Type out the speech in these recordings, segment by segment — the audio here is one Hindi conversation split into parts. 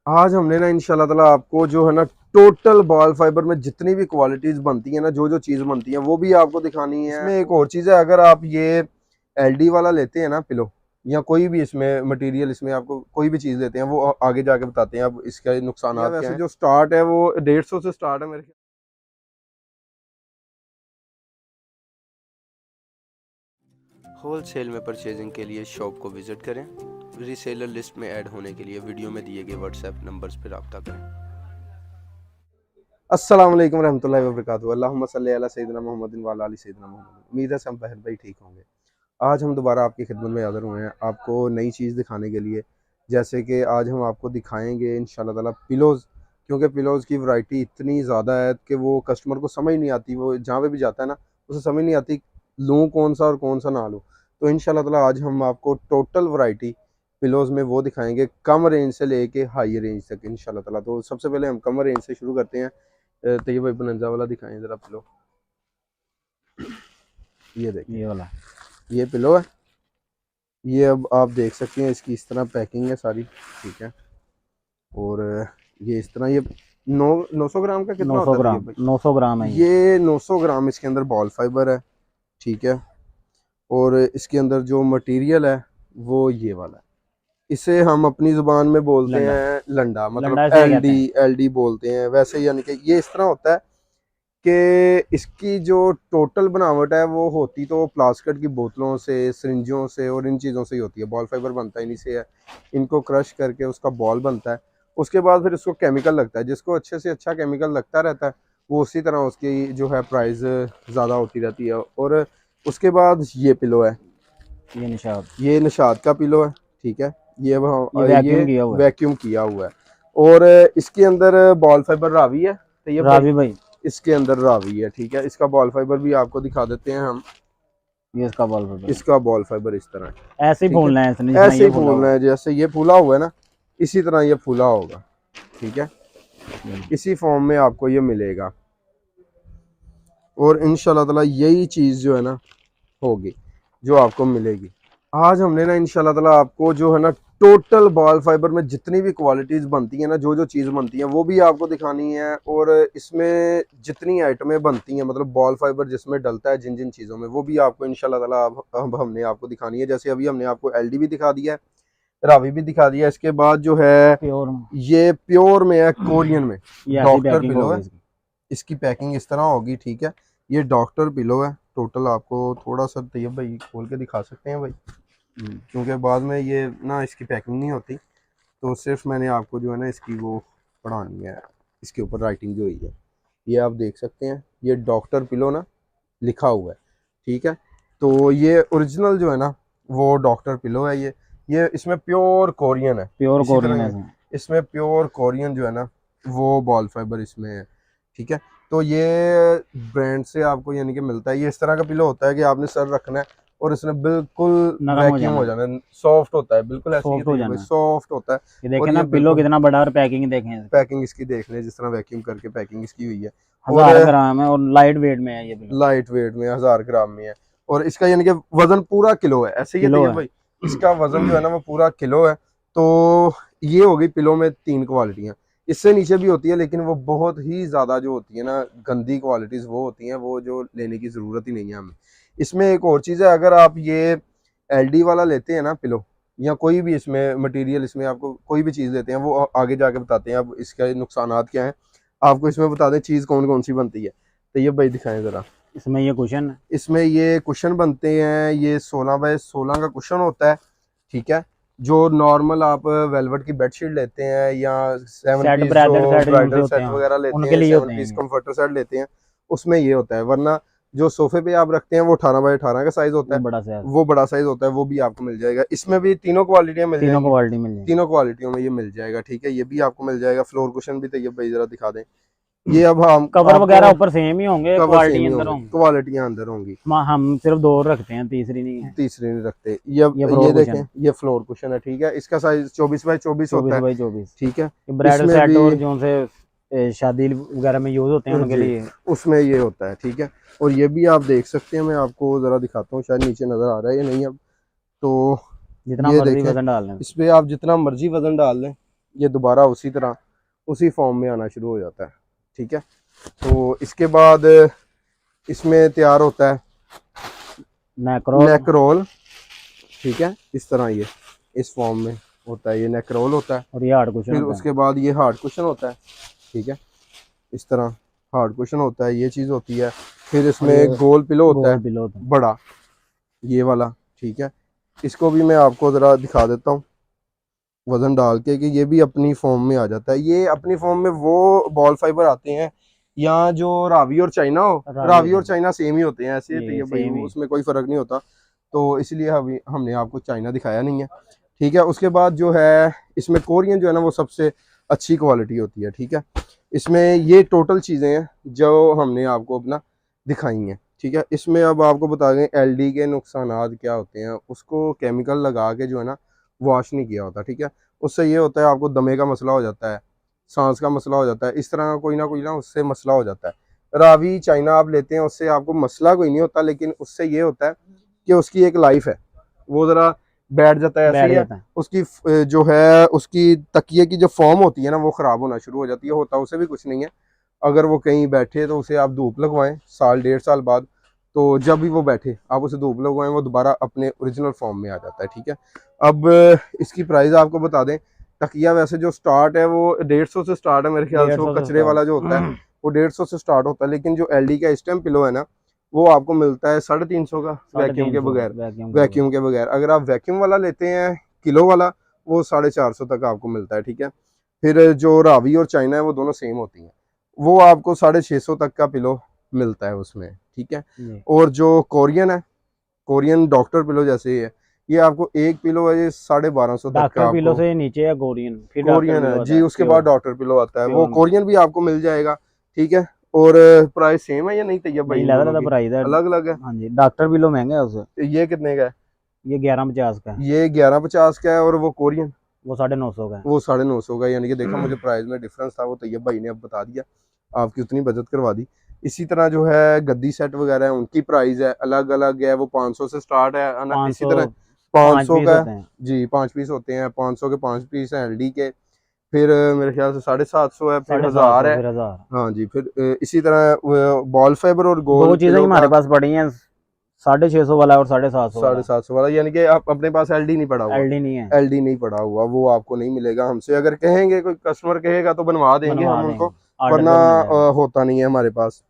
आज हमने ना इंशाल्लाह ताला आपको जो है ना टोटल बॉल फाइबर में जितनी भी क्वालिटीज बनती है ना, जो जो चीज़ बनती है वो भी आपको दिखानी है। इसमें एक और चीज़ है, अगर आप ये एलडी वाला लेते हैं ना पिलो, या कोई भी इसमें मटेरियल, इसमें आपको कोई भी चीज़ देते हैं, वो आगे जाके बताते हैं अब इसके नुकसान क्या है। वैसे जो स्टार्ट है वो 150 से स्टार्ट है मेरे ख्याल। होलसेल में परचेजिंग के लिए शॉप को विज़िट करें। रीसेलर लिस्ट में ऐड होने के लिए वीडियो में दिए गए व्हाट्सएप नंबर्स पर रब्ता करें। अस्सलाम वालेकुम रहमतुल्लाहि व बरकातुहू। अल्लाहुम्मा सल्ली अला सय्यिदिना मुहम्मदिन व अला आलि सय्यिदिना मुहम्मद। उम्मीद है सब बहन भाई ठीक होंगे। आज हम दोबारा आपकी खिदमत में हाज़िर हुए हैं आपको नई चीज़ दिखाने के लिए। जैसे कि आज हम आपको दिखाएंगे इंशाल्लाह ताला पिलोज़, क्योंकि पिलोज़ की वैरायटी इतनी ज़्यादा है कि वो कस्टमर को समझ नहीं आती, वो जहाँ पे भी जाता है ना उसे समझ नहीं आती लूँ कौन सा और कौन सा ना लूँ। तो इंशाल्लाह ताला आज हम आपको टोटल वैरायटी पिलोज़ में वो दिखाएंगे, कम रेंज से लेके हाई रेंज तक इंशाल्लाह ताला। तो सबसे पहले हम कम रेंज से शुरू करते हैं। तैयब भाई बनंजा वाला दिखाएं ज़रा पिलो। ये देखिए, ये वाला ये पिलो है। ये अब आप देख सकते हैं इसकी इस तरह पैकिंग है सारी, ठीक है। और ये इस तरह ये 900 ग्राम का कितना 900 होता है ग्राम भाई? 900 ग्राम है ये 900 ग्राम इसके अंदर बॉल फाइबर है, ठीक है। और इसके अंदर जो मटेरियल है वो ये वाला है। इसे हम अपनी ज़ुबान में बोलते लंडा हैं लंडा, मतलब लंडा इसे कहते एलडी हैं। एलडी बोलते हैं वैसे। यानी कि ये इस तरह होता है कि इसकी जो टोटल बनावट है वो होती तो प्लास्टिक की बोतलों से, सिरिंजों से और इन चीज़ों से ही होती है। बॉल फाइबर बनता इन्हीं से है। इनको क्रश करके उसका बॉल बनता है। उसके बाद फिर उसको केमिकल लगता है, जिसको अच्छे से अच्छा केमिकल लगता रहता है वो उसी तरह उसकी जो है प्राइस ज़्यादा होती रहती है। और उसके बाद ये पिलो है, ये निशात का पिलो है, ठीक है। ये ये वैक्यूम किया हुआ है। और इसके अंदर बॉल फाइबर रावी है, तो ये रावी भाई इसके अंदर रावी है, ठीक है। इसका बॉल फाइबर भी आपको दिखा देते हैं हम। ये इसका बॉल फाइबर इसका बॉल फाइबर इस तरह है, ऐसे ही ठीक है। फूलना है इसने, जितना ऐसे ये ही फूला फूलना हुआ है, जैसे ये फूला हुआ है ना इसी तरह ये फूला होगा, ठीक है। इसी फॉर्म में आपको ये मिलेगा। और इंशाल्लाह ताला यही चीज़ जो है ना होगी जो आपको मिलेगी। आज हमने ना इंशाल्लाह ताला आपको जो है ना टोटल बॉल फाइबर में जितनी भी क्वालिटीज़ बनती हैं ना, जो जो चीज़ बनती हैं वो भी आपको दिखानी है। और इसमें जितनी आइटमें बनती हैं, मतलब बॉल फाइबर जिसमें डलता है जिन जिन चीज़ों में, वो भी आपको इंशाल्लाह ताला अब हमने आपको दिखानी है। जैसे अभी हमने आपको एलडी भी दिखा दिया है, रावी भी दिखा दिया। इसके बाद जो है प्योर ये प्योर में है, कोरियन में डॉक्टर पैकिंग पिलो होगी है। इसकी। इसकी पैकिंग इस तरह होगी, ठीक है। ये डॉक्टर पिलो है टोटल। आपको थोड़ा सा तैयब भाई खोल के दिखा सकते हैं भाई, क्योंकि बाद में ये ना इसकी पैकिंग नहीं होती, तो सिर्फ मैंने आपको जो है ना इसकी वो पढ़ानी है। इसके ऊपर राइटिंग जो हुई है ये आप देख सकते हैं, ये डॉक्टर पिलो ना लिखा हुआ है, ठीक है। तो ये ओरिजिनल जो है ना वो डॉक्टर पिलो है। ये इसमें प्योर कोरियन है, प्योर इसी कोरियन तरह है इसमें। इसमें प्योर कोरियन जो है ना वो बॉल फाइबर इसमें है, ठीक है। तो ये ब्रांड से आपको यानी कि मिलता है। ये इस तरह का पिलो होता है कि आपने सर रखना है और इसने बिल्कुल नरम हो वैक्यूम जाना हो जाना, सॉफ्ट होता है बिल्कुल, ऐसे ही सॉफ्ट हो जाना है। सॉफ्ट होता है। ये और देखें ना ये पिलो बिल्कुल कितना बड़ा, और पैकिंग देखें इसकी। पैकिंग इसकी देख लें, जिस तरह वैक्यूम करके पैकिंग इसकी हुई है। 1000 और ग्राम है और लाइट वेट में है ये पिलो। लाइट वेट में 1000 ग्राम में है। और इसका यानी कि वजन पूरा किलो है, ऐसे ही किलो है है। भाई। इसका वजन जो है ना वो पूरा किलो है। तो ये हो गई पिलो में 3 क्वालिटियाँ। इससे नीचे भी होती है लेकिन वो बहुत ही ज़्यादा जो होती है ना गंदी क्वालिटीज़ वो होती हैं, वो जो लेने की ज़रूरत ही नहीं है हमें। इसमें एक और चीज़ है, अगर आप ये एलडी वाला लेते हैं ना पिलो, या कोई भी इसमें मटेरियल, इसमें आपको कोई भी चीज़ देते हैं वो आगे जाके बताते हैं अब इसके नुकसानात क्या हैं। आपको इसमें बता दें चीज़ कौन कौन सी बनती है, तो ये भाई दिखाएं ज़रा। इसमें ये कुशन है। इसमें ये कुशन बनते हैं, ये 16 बाय 16 का कुशन होता है, ठीक है। जो नॉर्मल आप वेलवेट की बेडशीट लेते हैं या 7 सेट पीस जो ब्राइडल सेट जो से ब्राइडल होते सेट हैं वगैरह लेते उनके हैं, लिए 7 होते हैं पीस ये। कंफर्टर सेट लेते हैं, उसमें ये होता है। वरना जो सोफे पे आप रखते हैं वो 18 बाय 18 का साइज होता वो है, बड़ा साइज, वो बड़ा साइज होता है, वो भी आपको मिल जाएगा। इसमें भी तीनों क्वालिटियां मिल तीनों जाएंगी, क्वालिटी मिल जाएगी। तीनों क्वालिटियों में ये मिल जाएगा, ठीक है। ये भी आपको मिल जाएगा। फ्लोर कुशन भी, तो ये भाई जरा दिखा दें। ये अब हम कवर वगैरह आपको ऊपर सेम ही होंगे, कवर क्वालिटी सेम ही अंदर होंगे, होंगी। क्वालिटियां अंदर होंगी। हम सिर्फ 2 रखते हैं, तीसरी नहीं है। तीसरे नहीं रखते। ये ये फ्लोर देखें, कुशन ये फ्लोर कुशन है, ठीक है। इसका साइज 24 बाई 24 होता 24 है, बाई 24। ठीक है। ये ब्राइडल इसमें सेट भी और जो से शादी वगैरह में यूज होते हैं उनके जी लिए। उसमें ये होता है, ठीक है। और ये भी आप देख सकते हैं, मैं आपको ज़रा दिखाता हूँ, शायद नीचे नज़र आ रहा है या नहीं अब। तो जितना ये मर्जी देखें, वजन डाल लें। इस पर आप जितना मर्जी वजन डाल लें, ये दोबारा उसी तरह उसी फॉर्म में आना शुरू हो जाता है। ठीक है, तो इसके बाद इसमें तैयार होता है नेकरोल। ठीक है, इस तरह ये इस फॉर्म में होता है, ये नेकरोल होता है और ये हार्ड कुशन फिर होता उसके बाद ये हार्ड कुशन होता है। ठीक है, इस तरह हार्ड कुशन होता है, ये चीज़ होती है। फिर इसमें गोल पिलो होता है बड़ा, ये वाला। ठीक है, इसको भी मैं आपको ज़रा दिखा देता हूँ वज़न डाल के कि ये भी अपनी फॉर्म में आ जाता है। ये अपनी फॉर्म में वो बॉल फाइबर आते हैं या जो रावी और चाइना हो, रावी और चाइना सेम ही होते हैं ऐसे, तो ये भाई उसमें कोई फ़र्क नहीं होता, तो इसलिए हमने आपको चाइना दिखाया नहीं है। ठीक है, उसके बाद जो है इसमें कोरियन जो है ना वो सबसे अच्छी क्वालिटी होती है। ठीक है, इसमें ये टोटल चीज़ें हैं जो हमने आपको अपना दिखाई हैं। ठीक है, इसमें अब आपको बता दें एलडी के नुकसानात क्या होते हैं। उसको केमिकल लगा के जो है ना वॉश नहीं किया होता। ठीक है, उससे ये होता है आपको दमे का मसला हो जाता है, सांस का मसला हो जाता है, इस तरह का कोई ना उससे मसला हो जाता है। रावी चाइना आप लेते हैं उससे आपको मसला कोई नहीं होता, लेकिन उससे ये होता है कि उसकी एक लाइफ है, वो ज़रा बैठ जाता है। ऐसे ही है उसकी जो है उसकी तकिए की जो फॉर्म होती है ना वो ख़राब होना शुरू हो जाती है। होता उसे भी कुछ नहीं है, अगर वो कहीं बैठे तो उसे आप धूप लगवाएं साल 1.5 साल बाद, तो जब भी वो बैठे आप उसे धूप लगवाएं वो दोबारा अपने ओरिजिनल फॉर्म में आ जाता है। ठीक है, अब इसकी प्राइस आपको बता दें, तकिया वैसे जो स्टार्ट है वो 150 से स्टार्ट है मेरे ख्याल से, वो कचरे वाला जो होता है वो 150 से स्टार्ट होता है, लेकिन जो एलडी का स्टेम पिलो है ना वो आपको मिलता है 350 का वैक्यूम के बगैर। वैक्यूम के बगैर अगर आप वैक्यूम वाला लेते हैं किलो वाला वो 450 तक आपको मिलता है। ठीक है, फिर जो रावी और चाइना है वो दोनों सेम होती हैं, वो आपको 650 तक का पिलो मिलता है उसमें। ठीक है, और जो कोरियन है, कोरियन डॉक्टर पिलो जैसे है, ये आपको एक पिलो है ये 1250 तक का पिलो से नीचे है कोरियन, फिर कोरियन है जी, उसके बाद डॉक्टर पिलो आता है, वो कोरियन भी आपको मिल जाएगा। ठीक है, और प्राइस सेम है या नहीं तैयब भाई? प्राइस है अलग अलग है। हाँ जी, डॉक्टर पिलो महंगा है उससे। ये कितने का है? ये 1150 का है। ये 1150 का है, और वो कोरियन वो 950 का है। वो 950 का, यानी कि देखा मुझे प्राइस में डिफरेंस था, वो तैयब भाई ने अब बता दिया, आपकी उतनी बचत करवा दी। इसी तरह जो है गद्दी सेट वगैरह है उनकी प्राइस है अलग अलग है, वो 500 से स्टार्ट है। इसी तरह 500 का जी 5 पीस होते हैं, 500 के 5 पीस हैं एलडी के, फिर मेरे ख्याल से 750 है, फिर 1000 है। हाँ जी, फिर इसी तरह बॉल फाइबर और गोल, दो चीजें हमारे पास पड़ी हैं, 650 वाला और 750 वाला, यानी कि आप अपने पास एलडी नहीं पड़ा हुआ, एलडी नहीं है, एलडी नहीं पड़ा हुआ, वो आपको नहीं मिलेगा हमसे। अगर कहेंगे कोई कस्टमर कहेगा तो बनवा देंगे हम उनको, वरना होता नहीं है हमारे पास।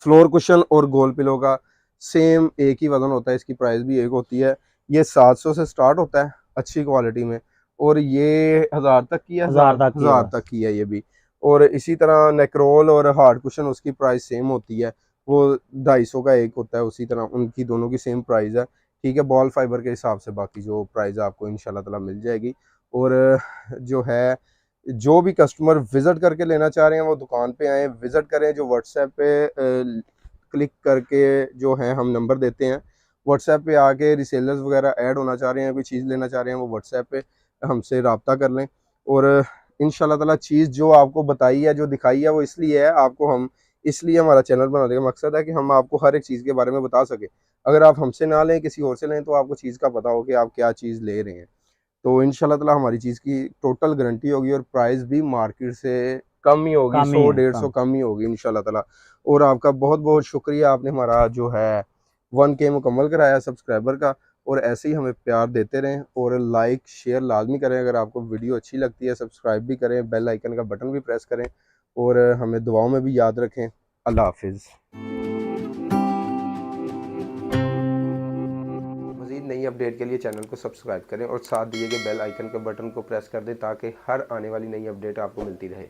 फ्लोर कुशन और गोल पिलो का सेम एक ही वजन होता है, इसकी प्राइस भी एक होती है। ये 700 से स्टार्ट होता है अच्छी क्वालिटी में, और ये 1000 तक की है, 1000 तक की है ये भी। और इसी तरह नेक्रोल और हार्ड कुशन उसकी प्राइस सेम होती है, वो 250 का एक होता है, उसी तरह उनकी दोनों की सेम प्राइस है। ठीक है, बॉल फाइबर के हिसाब से बाकी जो प्राइस आपको इंशाल्लाह ताला मिल जाएगी। और जो है जो भी कस्टमर विज़िट करके लेना चाह रहे हैं वो दुकान पे आएँ, विज़िट करें। जो व्हाट्सएप पे क्लिक करके जो है हम नंबर देते हैं, व्हाट्सएप पे आके रिसेलर्स वगैरह ऐड होना चाह रहे हैं, कोई चीज़ लेना चाह रहे हैं, वो व्हाट्सएप पे हमसे रब्ता कर लें। और इंशाल्लाह ताला चीज़ जो आपको बताई है, जो दिखाई है, वो इसलिए है आपको, हम इसलिए हमारा चैनल बनाने का मकसद है कि हम आपको हर एक चीज़ के बारे में बता सकें। अगर आप हमसे ना लें, किसी और से लें, तो आपको चीज़ का पता हो कि आप क्या चीज़ ले रहे हैं। तो इंशाल्लाह ताला हमारी चीज़ की टोटल गारंटी होगी, और प्राइस भी मार्केट से कम ही होगी, 100-150 कम ही होगी इंशाल्लाह ताला। और आपका बहुत बहुत शुक्रिया, आपने हमारा जो है 1K मुकम्मल कराया सब्सक्राइबर का, और ऐसे ही हमें प्यार देते रहें, और लाइक शेयर लाजमी करें। अगर आपको वीडियो अच्छी लगती है सब्सक्राइब भी करें, बेल आइकन का बटन भी प्रेस करें, और हमें दुआओं में भी याद रखें। अल्लाह हाफिज़। नई अपडेट के लिए चैनल को सब्सक्राइब करें और साथ दिए गए बेल आइकन के बटन को प्रेस कर दें, ताकि हर आने वाली नई अपडेट आपको मिलती रहे।